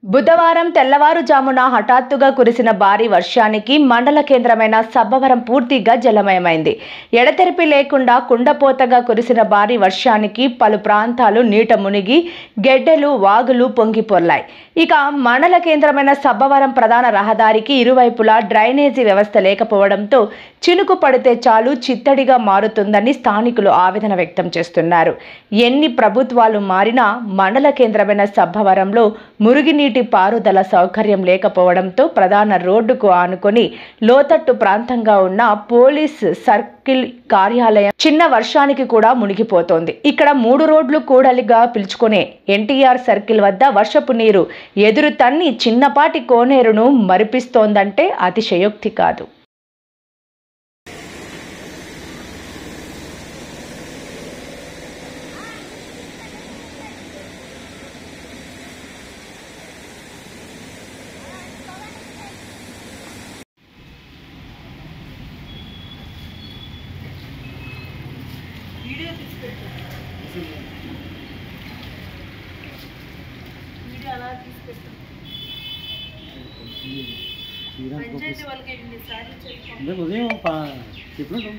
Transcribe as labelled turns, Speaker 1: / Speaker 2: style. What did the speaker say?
Speaker 1: బుధవారం తెల్లవారుజామున హఠాత్తుగా కురిసిన భారీ వర్షానికి మండల కేంద్రమైన సబ్బవరం పూర్తిగా జలమయమైంది. ఎడతెరిపి లేకుండా కుండపోతగా కురిసిన భారీ వర్షానికి పలు ప్రాంతాలు నీట మునిగి గెడ్డలు, వాగులు పొంగిపొర్లాయి. ఇక మండల కేంద్రమైన సబ్బవరం ప్రధాన రహదారికి ఇరువైపులా డ్రైనేజీ వ్యవస్థ లేకపోవడంతో చినుకు పడితే చాలు చిత్తడిగా మారుతుందని స్థానికులు ఆవేదన వ్యక్తం చేస్తున్నారు. ఎన్ని ప్రభుత్వాలు మారినా మండల కేంద్రమైన సబ్బవరంలో మురుగునీటి పారుదల సౌకర్యం లేకపోవడంతో ప్రధాన రోడ్డుకు ఆనుకొని లోతట్టు ప్రాంతంగా ఉన్న పోలీస్ సర్కిల్ కార్యాలయం చిన్న వర్షానికి కూడా మునిగిపోతోంది. ఇక్కడ 3 రోడ్లు కూడలిగా పిలుచుకునే ఎన్టీఆర్ సర్కిల్ వద్ద వర్షపు నీరు ఎదురు తన్ని చిన్నపాటి కోనేరును మరిపిస్తోందంటే అతిశయోక్తి కాదు.
Speaker 2: ఉదయం చెప్పినట్టు